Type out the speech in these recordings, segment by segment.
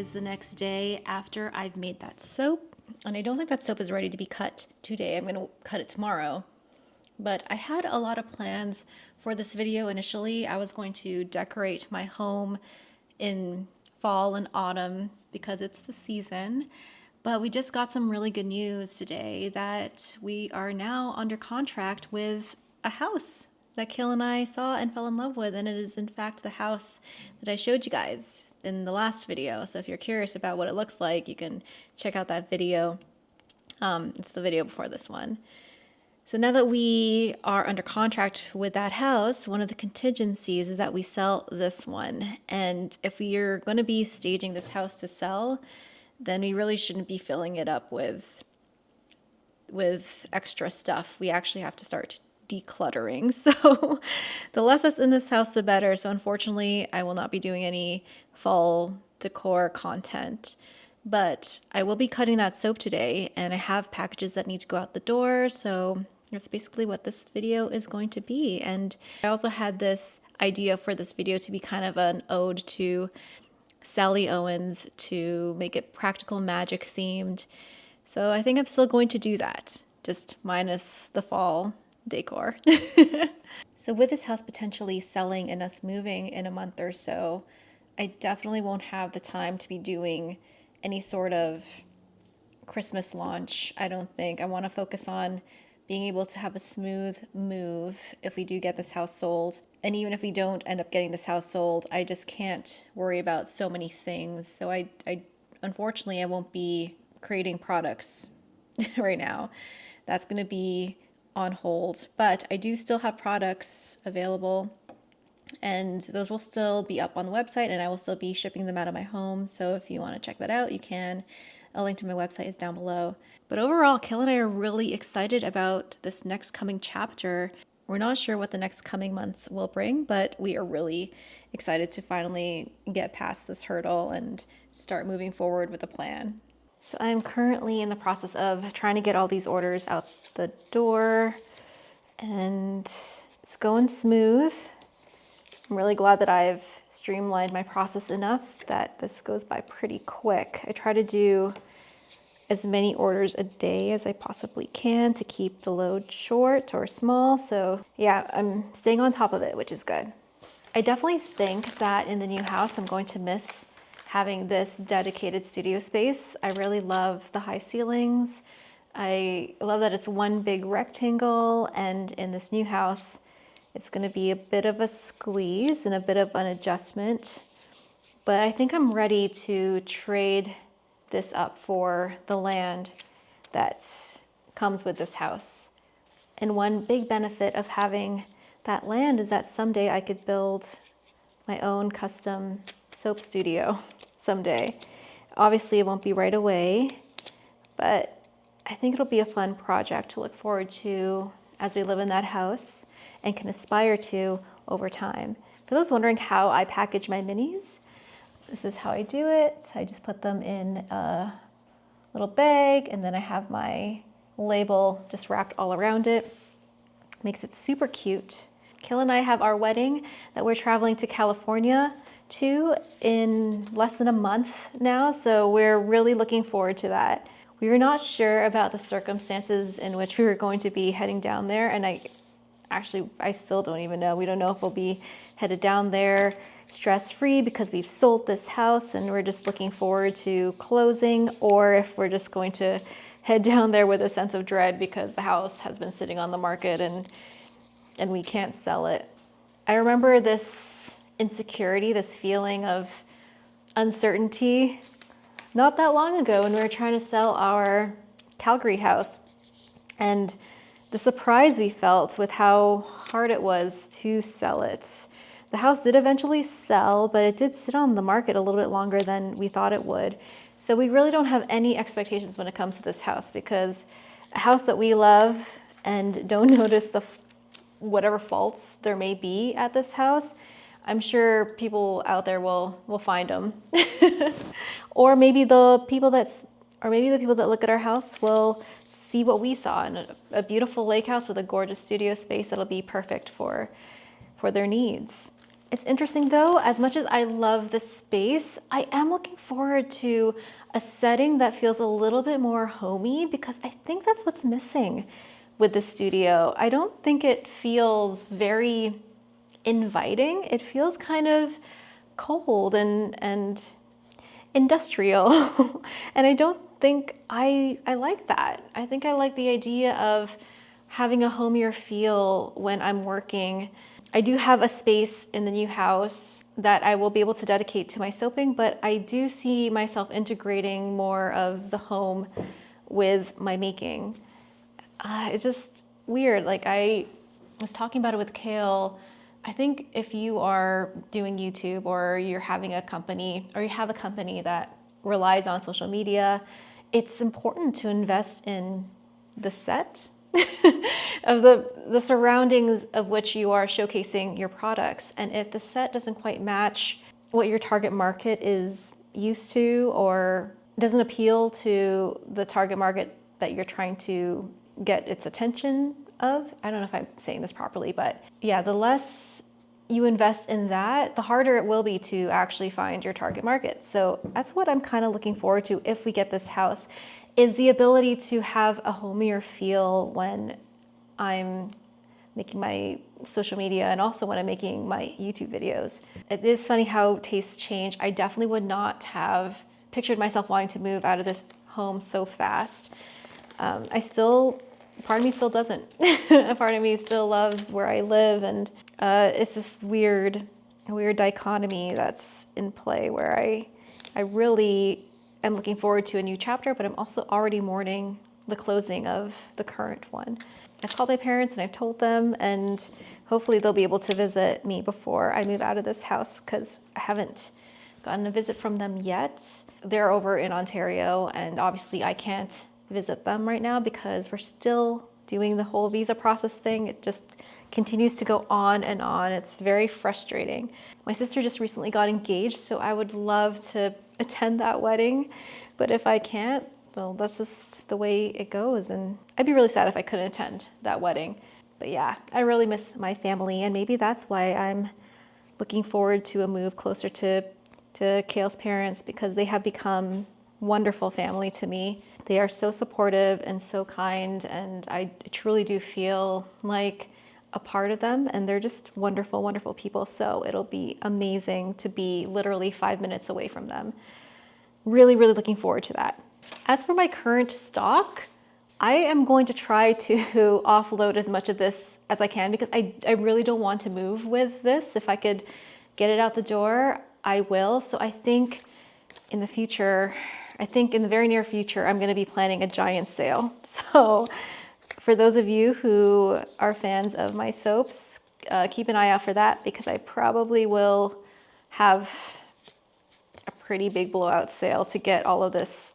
is the next day after I've made that soap, and I don't think that soap is ready to be cut today. I'm going to cut it tomorrow. But I had a lot of plans for this video initially. I was going to decorate my home in fall and autumn because it's the season. But we just got some really good news today that we are now under contract with a house that Kill and I saw and fell in love with, and it is in fact the house that I showed you guys in the last video. So if you're curious about what it looks like, you can check out that video. It's the video before this one. So now that we are under contract with that house, one of the contingencies is that we sell this one. And if we are going to be staging this house to sell, then we really shouldn't be filling it up with extra stuff. We actually have to start decluttering. So the less that's in this house, the better. So unfortunately, I will not be doing any fall decor content. But I will be cutting that soap today, and I have packages that need to go out the door, so that's basically what this video is going to be. And I also had this idea for this video to be kind of an ode to Sally Owens, to make it practical magic themed. So I think I'm still going to do that, just minus the fall decor. So with this house potentially selling and us moving in a month or so, I definitely won't have the time to be doing any sort of Christmas launch. I don't think. I want to focus on being able to have a smooth move if we do get this house sold. And even if we don't end up getting this house sold, I just can't worry about so many things. So I unfortunately, I won't be creating products right now. That's going to be on hold. But I do still have products available, and those will still be up on the website, and I will still be shipping them out of my home. So if you want to check that out, you can. A link to my website is down below. But overall, Kill and I are really excited about this next coming chapter. We're not sure what the next coming months will bring, but we are really excited to finally get past this hurdle and start moving forward with a plan. So I'm currently in the process of trying to get all these orders out the door, and it's going smooth. I'm really glad that I've streamlined my process enough that this goes by pretty quick. I try to do as many orders a day as I possibly can to keep the load short or small. So yeah, I'm staying on top of it, which is good. I definitely think that in the new house, I'm going to miss having this dedicated studio space. I really love the high ceilings. I love that it's one big rectangle, and in this new house, it's going to be a bit of a squeeze and a bit of an adjustment. But I think I'm ready to trade this up for the land that comes with this house. And one big benefit of having that land is that someday I could build my own custom soap studio someday. Obviously, it won't be right away, but I think it'll be a fun project to look forward to as we live in that house and can aspire to over time. For those wondering how I package my minis, this is how I do it. I just put them in a little bag, and then I have my label just wrapped all around it. Makes it super cute. Kill and I have our wedding that we're traveling to California to in less than a month now, so we're really looking forward to that. We were not sure about the circumstances in which we were going to be heading down there, and I still don't even know. We don't know if we'll be headed down there stress-free because we've sold this house and we're just looking forward to closing, or if we're just going to head down there with a sense of dread because the house has been sitting on the market and we can't sell it. I remember this insecurity, this feeling of uncertainty not that long ago when we were trying to sell our Calgary house, and the surprise we felt with how hard it was to sell it. The house did eventually sell, but it did sit on the market a little bit longer than we thought it would. So we really don't have any expectations when it comes to this house, because a house that we love and don't notice whatever faults there may be at this house, I'm sure people out there will find them. Or maybe the people that look at our house will see what we saw in a beautiful lake house with a gorgeous studio space that'll be perfect for their needs. It's interesting though, as much as I love the space, I am looking forward to a setting that feels a little bit more homey because I think that's what's missing with the studio. I don't think it feels very inviting. It feels kind of cold and industrial. And I don't think I like that. I think I like the idea of having a homier feel when I'm working. I do have a space in the new house that I will be able to dedicate to my soaping, but I do see myself integrating more of the home with my making. It's just weird. Like I was talking about it with Kale. I think if you are doing YouTube or you're having a company or you have a company that relies on social media, it's important to invest in the set of the surroundings of which you are showcasing your products. And if the set doesn't quite match what your target market is used to or doesn't appeal to the target market that you're trying to get its attention of, I don't know if I'm saying this properly, but yeah, the less you invest in that, the harder it will be to actually find your target market. So that's what I'm kind of looking forward to if we get this house, is the ability to have a homier feel when I'm making my social media and also when I'm making my YouTube videos. It is funny how tastes change. I definitely would not have pictured myself wanting to move out of this home so fast. Part of me still doesn't. A part of me still loves where I live, and it's this weird dichotomy that's in play where I really am looking forward to a new chapter, but I'm also already mourning the closing of the current one. I've called my parents and I've told them, and hopefully they'll be able to visit me before I move out of this house because I haven't gotten a visit from them yet. They're over in Ontario, and obviously I can't visit them right now because we're still doing the whole visa process thing. It just continues to go on and on. It's very frustrating. My sister just recently got engaged, so I would love to attend that wedding, but if I can't, well, that's just the way it goes, and I'd be really sad if I couldn't attend that wedding. But yeah, I really miss my family, and maybe that's why I'm looking forward to a move closer to Kale's parents, because they have become wonderful family to me. They are so supportive and so kind, and I truly do feel like a part of them, and they're just wonderful, wonderful people. So it'll be amazing to be literally 5 minutes away from them. Really, really looking forward to that. As for my current stock, I am going to try to offload as much of this as I can because I really don't want to move with this. If I could get it out the door, I will. So I think in the future, in the very near future, I'm going to be planning a giant sale. So for those of you who are fans of my soaps, keep an eye out for that because I probably will have a pretty big blowout sale to get all of this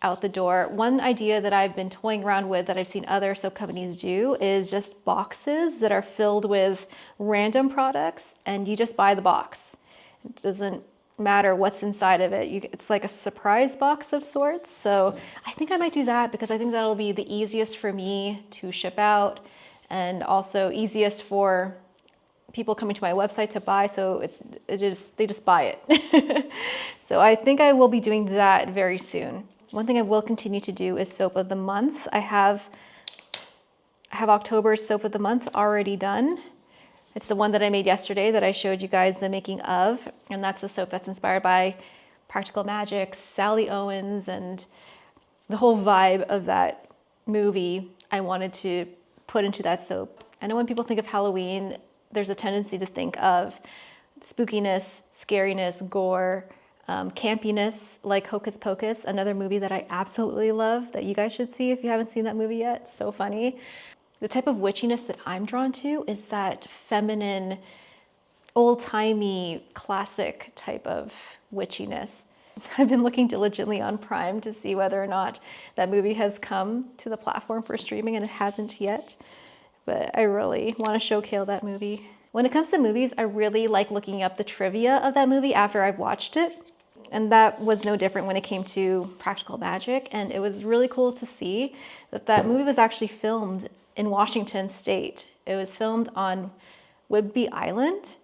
out the door. One idea that I've been toying around with that I've seen other soap companies do is just boxes that are filled with random products, and you just buy the box. It doesn't matter what's inside of it. It's like a surprise box of sorts. So I think I might do that because I think that'll be the easiest for me to ship out and also easiest for people coming to my website to buy. So they just buy it. So I think I will be doing that very soon. One thing I will continue to do is soap of the month. I have October's soap of the month already done. It's the one that I made yesterday that I showed you guys the making of, and that's the soap that's inspired by Practical Magic, Sally Owens, and the whole vibe of that movie I wanted to put into that soap. I know when people think of Halloween, there's a tendency to think of spookiness, scariness, gore, campiness, like Hocus Pocus, another movie that I absolutely love that you guys should see if you haven't seen that movie yet. It's so funny. The type of witchiness that I'm drawn to is that feminine, old-timey, classic type of witchiness. I've been looking diligently on Prime to see whether or not that movie has come to the platform for streaming, and it hasn't yet. But I really want to show Kale that movie. When it comes to movies, I really like looking up the trivia of that movie after I've watched it. And that was no different when it came to Practical Magic. And it was really cool to see that movie was actually filmed in Washington State. It was filmed on Whidbey Island,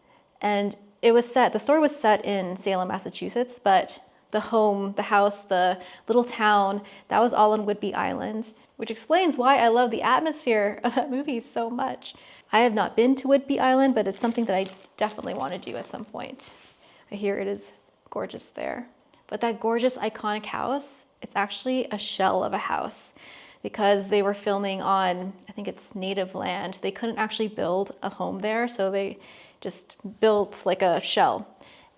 and The story was set in Salem, Massachusetts, but the home, the house, the little town, that was all on Whidbey Island, which explains why I love the atmosphere of that movie so much. I have not been to Whidbey Island, but it's something that I definitely want to do at some point. I hear it is gorgeous there. But that gorgeous, iconic house, it's actually a shell of a house because they were filming on, I think it's native land. They couldn't actually build a home there, so they just built like a shell.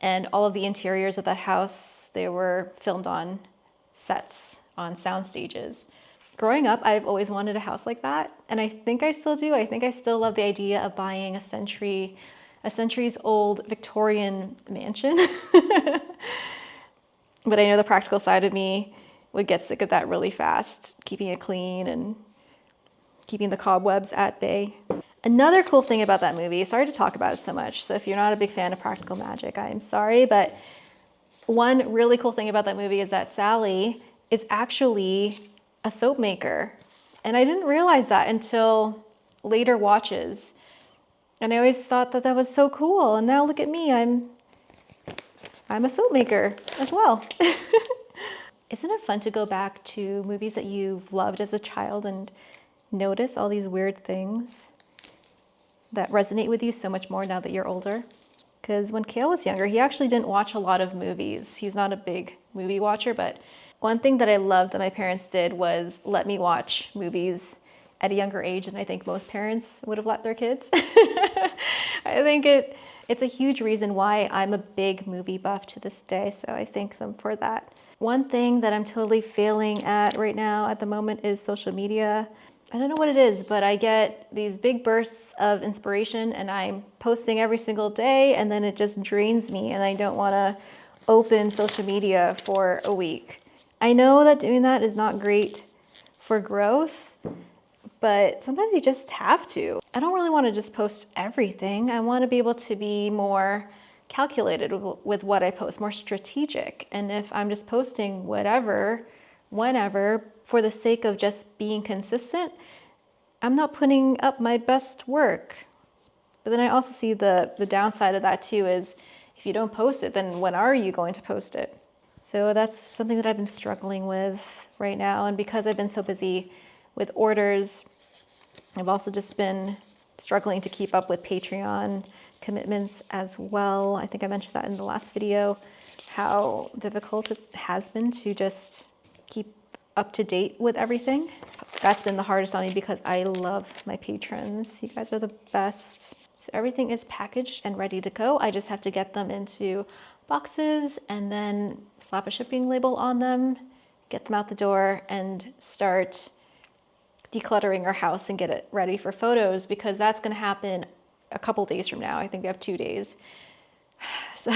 And all of the interiors of that house, they were filmed on sets, on sound stages. Growing up, I've always wanted a house like that, and I think I still do. I think I still love the idea of buying a centuries old Victorian mansion. But I know the practical side of me would get sick of that really fast, keeping it clean and keeping the cobwebs at bay. Another cool thing about that movie, sorry to talk about it so much, so if you're not a big fan of practical magic, I am sorry, but one really cool thing about that movie is that Sally is actually a soap maker. And I didn't realize that until later watches. And I always thought that that was so cool. And now look at me, I'm a soap maker as well. Isn't it fun to go back to movies that you've loved as a child and notice all these weird things that resonate with you so much more now that you're older? Because when Kale was younger, he actually didn't watch a lot of movies. He's not a big movie watcher, but one thing that I loved that my parents did was let me watch movies at a younger age than I think most parents would have let their kids. I think it's a huge reason why I'm a big movie buff to this day, so I thank them for that. One thing that I'm totally failing at right now at the moment is social media. I don't know what it is, but I get these big bursts of inspiration and I'm posting every single day, and then it just drains me and I don't want to open social media for a week. I know that doing that is not great for growth, but sometimes you just have to. I don't really want to just post everything. I want to be able to be more calculated with what I post, more strategic. And if I'm just posting whatever, whenever, for the sake of just being consistent, I'm not putting up my best work. But then I also see the downside of that too is if you don't post it, then when are you going to post it? So that's something that I've been struggling with right now. And because I've been so busy with orders, I've also just been struggling to keep up with Patreon commitments as well. I think I mentioned that in the last video, how difficult it has been to just keep up to date with everything. That's been the hardest on me because I love my patrons. You guys are the best. So everything is packaged and ready to go. I just have to get them into boxes and then slap a shipping label on them, get them out the door, and start decluttering our house and get it ready for photos, because that's going to happen a couple days from now. I think we have 2 days. So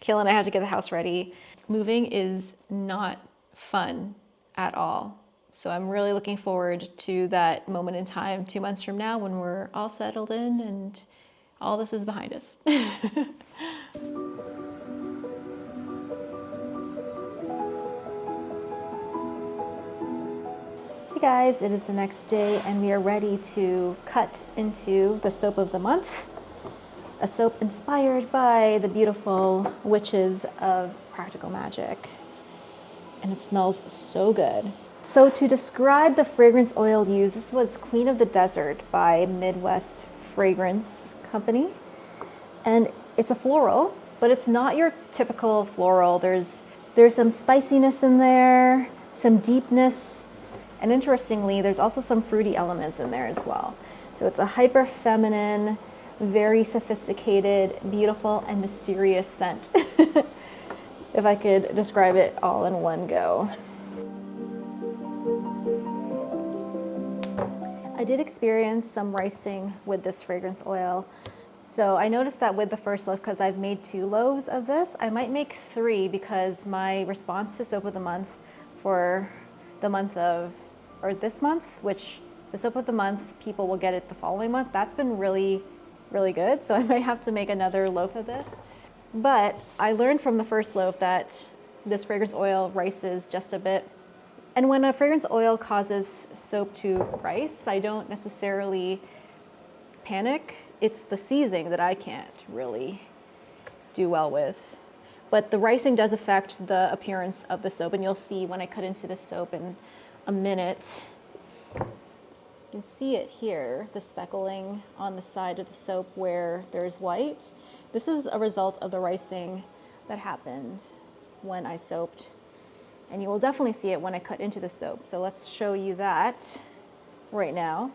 Kayla and I have to get the house ready. Moving is not fun at all. So I'm really looking forward to that moment in time 2 months from now when we're all settled in and all this is behind us. Hey guys, it is the next day and we are ready to cut into the soap of the month. A soap inspired by the beautiful witches of practical magic. And it smells so good. So to describe the fragrance oil used, this was Queen of the Desert by Midwest Fragrance Company. And it's a floral, but it's not your typical floral. There's some spiciness in there, some deepness, and interestingly, there's also some fruity elements in there as well. So it's a hyper feminine, very sophisticated, beautiful, and mysterious scent. If I could describe it all in one go. I did experience some ricing with this fragrance oil. So I noticed that with the first loaf, because I've made 2 loaves of this, I might make 3 because my response to soap of the month for the month of, or this month, which the soap of the month, people will get it the following month. That's been really, really good. So I might have to make another loaf of this. But I learned from the first loaf that this fragrance oil rices just a bit. And when a fragrance oil causes soap to rice, I don't necessarily panic. It's the seasoning that I can't really do well with. But the ricing does affect the appearance of the soap, and you'll see when I cut into the soap in a minute. You can see it here, the speckling on the side of the soap where there's white. This is a result of the ricing that happened when I soaped. And you will definitely see it when I cut into the soap. So let's show you that right now.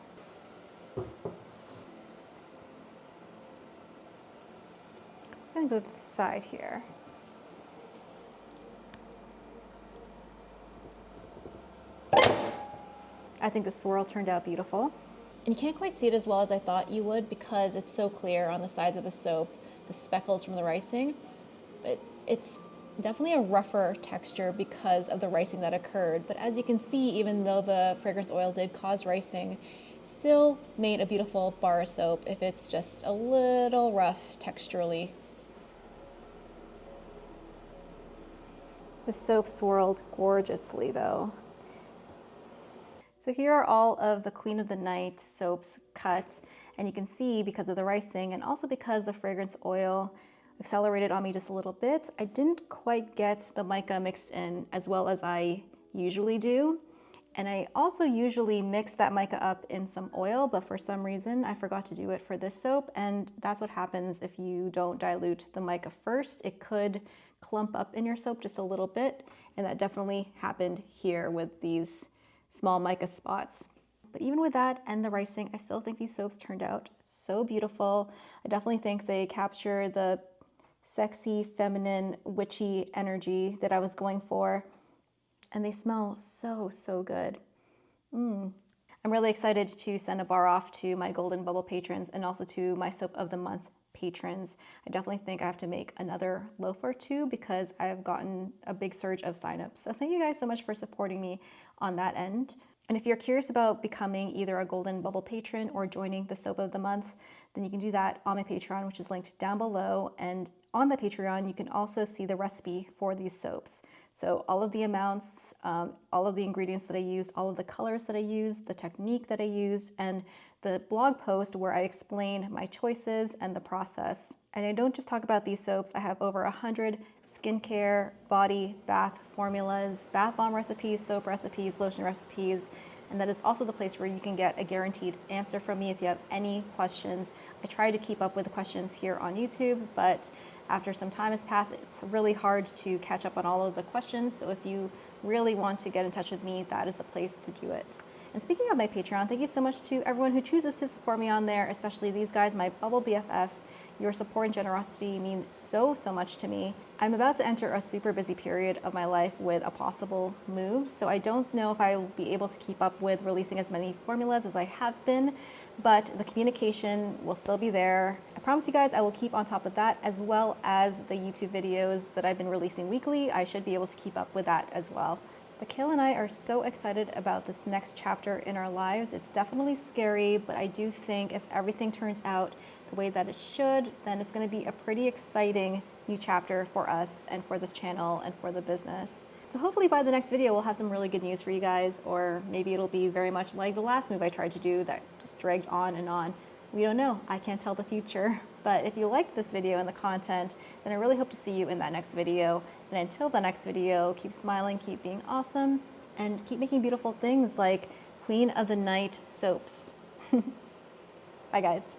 I'm gonna go to the side here. I think the swirl turned out beautiful. And you can't quite see it as well as I thought you would because it's so clear on the sides of the soap, the speckles from the ricing. But it's definitely a rougher texture because of the ricing that occurred. But as you can see, even though the fragrance oil did cause ricing, still made a beautiful bar soap if it's just a little rough texturally. The soap swirled gorgeously though. So here are all of the Queen of the Night soaps cut, and you can see because of the ricing and also because the fragrance oil accelerated on me just a little bit, I didn't quite get the mica mixed in as well as I usually do. And I also usually mix that mica up in some oil, but for some reason I forgot to do it for this soap, and that's what happens if you don't dilute the mica first. It could clump up in your soap just a little bit, and that definitely happened here with these small mica spots. But even with that and the ricing, I still think these soaps turned out so beautiful. I definitely think they capture the sexy, feminine, witchy energy that I was going for. And they smell so, so good. I'm really excited to send a bar off to my Golden Bubble patrons and also to my Soap of the Month patrons. I definitely think I have to make another loaf or two because I have gotten a big surge of signups. So thank you guys so much for supporting me on that end. And if you're curious about becoming either a Golden Bubble patron or joining the Soap of the Month, then you can do that on my Patreon, which is linked down below. And on the Patreon, you can also see the recipe for these soaps. So all of the amounts, all of the ingredients that I used, all of the colors that I used, the technique that I used, and the blog post where I explain my choices and the process. And I don't just talk about these soaps, I have over 100 skincare, body, bath formulas, bath bomb recipes, soap recipes, lotion recipes, and that is also the place where you can get a guaranteed answer from me if you have any questions. I try to keep up with the questions here on YouTube, but after some time has passed, it's really hard to catch up on all of the questions. So if you really want to get in touch with me, that is the place to do it. And speaking of my Patreon, thank you so much to everyone who chooses to support me on there, especially these guys, my Bubble BFFs. Your support and generosity mean so, so much to me. I'm about to enter a super busy period of my life with a possible move, so I don't know if I will be able to keep up with releasing as many formulas as I have been, but the communication will still be there. I promise you guys I will keep on top of that, as well as the YouTube videos that I've been releasing weekly. I should be able to keep up with that as well. But Kale and I are so excited about this next chapter in our lives. It's definitely scary, but I do think if everything turns out the way that it should, then it's going to be a pretty exciting new chapter for us and for this channel and for the business. So hopefully by the next video, we'll have some really good news for you guys, or maybe it'll be very much like the last move I tried to do that just dragged on and on. We don't know. I can't tell the future. But if you liked this video and the content, then I really hope to see you in that next video. And until the next video, keep smiling, keep being awesome, and keep making beautiful things like Queen of the Night soaps. Bye, guys.